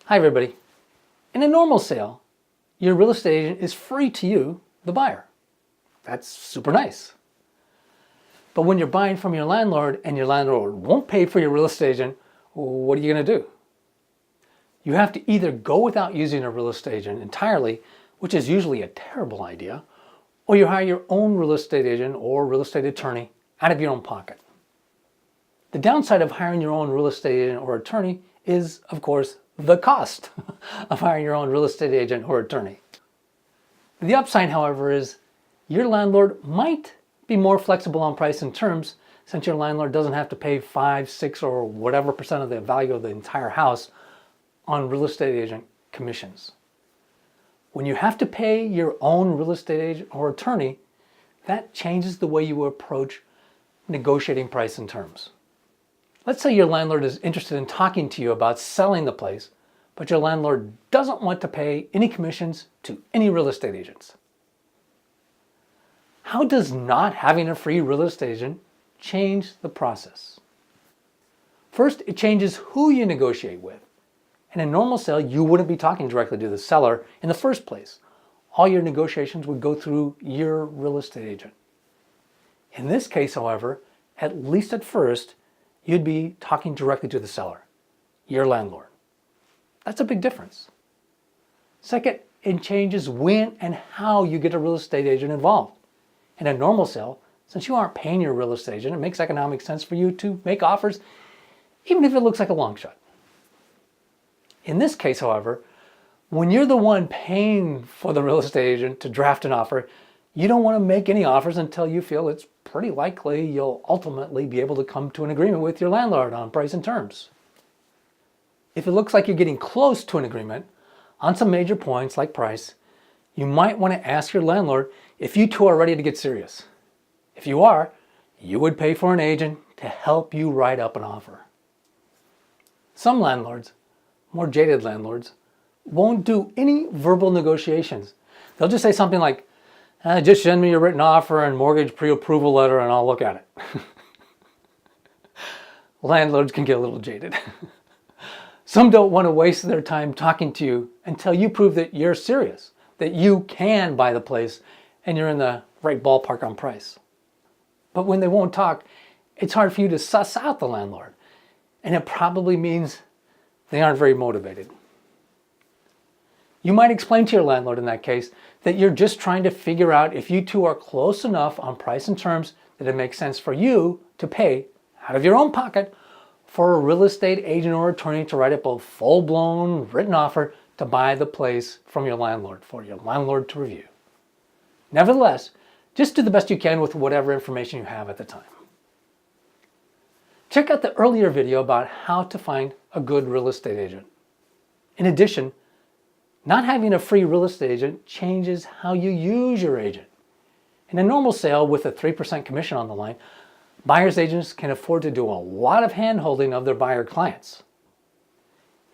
Hi everybody. In a normal sale, your real estate agent is free to you, the buyer. That's super nice. But when you're buying from your landlord and your landlord won't pay for your real estate agent, what are you going to do? You have to either go without using a real estate agent entirely, which is usually a terrible idea, or you hire your own real estate agent or real estate attorney out of your own pocket. The downside of hiring your own real estate agent or attorney is, of course, the cost of hiring your own real estate agent or attorney. The upside, however, is your landlord might be more flexible on price and terms, since your landlord doesn't have to pay 5, 6, or whatever percent of the value of the entire house on real estate agent commissions. When you have to pay your own real estate agent or attorney, that changes the way you approach negotiating price and terms. Let's say your landlord is interested in talking to you about selling the place, but your landlord doesn't want to pay any commissions to any real estate agents. How does not having a free real estate agent change the process? First, it changes who you negotiate with. In a normal sale, you wouldn't be talking directly to the seller in the first place. All your negotiations would go through your real estate agent. In this case, however, at least at first, you'd be talking directly to the seller, your landlord. That's a big difference. Second, it changes when and how you get a real estate agent involved. In a normal sale, since you aren't paying your real estate agent, it makes economic sense for you to make offers, even if it looks like a long shot. In this case, however, when you're the one paying for the real estate agent to draft an offer, you don't want to make any offers until you feel it's pretty likely you'll ultimately be able to come to an agreement with your landlord on price and terms. If it looks like you're getting close to an agreement on some major points like price, you might want to ask your landlord if you two are ready to get serious. If you are, you would pay for an agent to help you write up an offer. Some landlords, more jaded landlords, won't do any verbal negotiations. They'll just say something like, just send me your written offer and mortgage pre-approval letter and I'll look at it. Landlords can get a little jaded. Some don't want to waste their time talking to you until you prove that you're serious, that you can buy the place and you're in the right ballpark on price. But when they won't talk, it's hard for you to suss out the landlord, and it probably means they aren't very motivated. You might explain to your landlord in that case that you're just trying to figure out if you two are close enough on price and terms that it makes sense for you to pay out of your own pocket for a real estate agent or attorney to write up a full-blown written offer to buy the place from your landlord for your landlord to review. Nevertheless, just do the best you can with whatever information you have at the time. Check out the earlier video about how to find a good real estate agent. In addition, not having a free real estate agent changes how you use your agent. In a normal sale with a 3% commission on the line, buyer's agents can afford to do a lot of hand-holding of their buyer clients.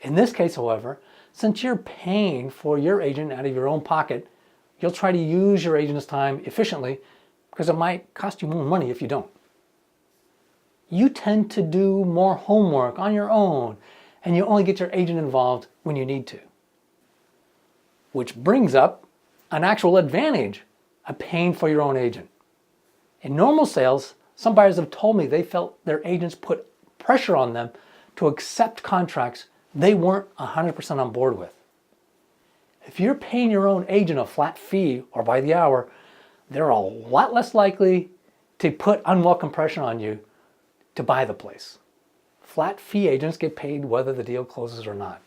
In this case, however, since you're paying for your agent out of your own pocket, you'll try to use your agent's time efficiently because it might cost you more money if you don't. You tend to do more homework on your own, and you only get your agent involved when you need to. Which brings up an actual advantage of paying for your own agent. In normal sales, some buyers have told me they felt their agents put pressure on them to accept contracts they weren't 100% on board with. If you're paying your own agent a flat fee or by the hour, they're a lot less likely to put unwelcome pressure on you to buy the place. Flat fee agents get paid whether the deal closes or not.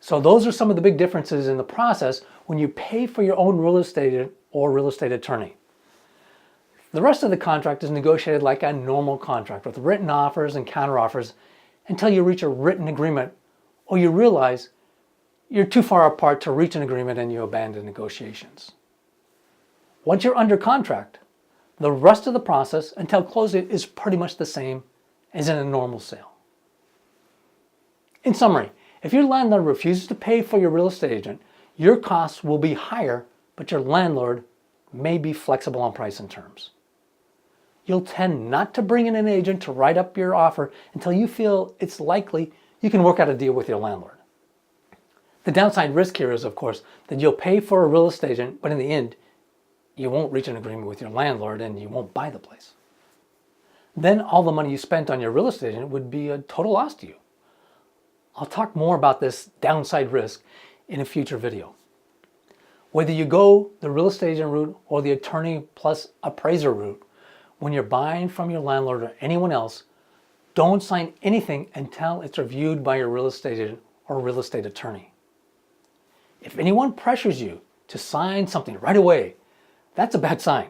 So those are some of the big differences in the process when you pay for your own real estate agent or real estate attorney. The rest of the contract is negotiated like a normal contract with written offers and counteroffers until you reach a written agreement or you realize you're too far apart to reach an agreement and you abandon negotiations. Once you're under contract, the rest of the process until closing is pretty much the same as in a normal sale. In summary, if your landlord refuses to pay for your real estate agent, your costs will be higher, but your landlord may be flexible on price and terms. You'll tend not to bring in an agent to write up your offer until you feel it's likely you can work out a deal with your landlord. The downside risk here is, of course, that you'll pay for a real estate agent, but in the end, you won't reach an agreement with your landlord and you won't buy the place. Then all the money you spent on your real estate agent would be a total loss to you. I'll talk more about this downside risk in a future video. Whether you go the real estate agent route or the attorney plus appraiser route, when you're buying from your landlord or anyone else, don't sign anything until it's reviewed by your real estate agent or real estate attorney. If anyone pressures you to sign something right away, that's a bad sign.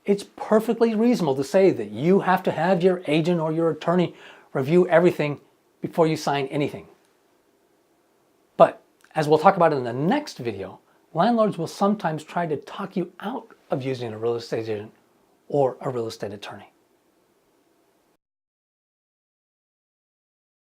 It's perfectly reasonable to say that you have to have your agent or your attorney review everything before you sign anything. But as we'll talk about in the next video, landlords will sometimes try to talk you out of using a real estate agent or a real estate attorney.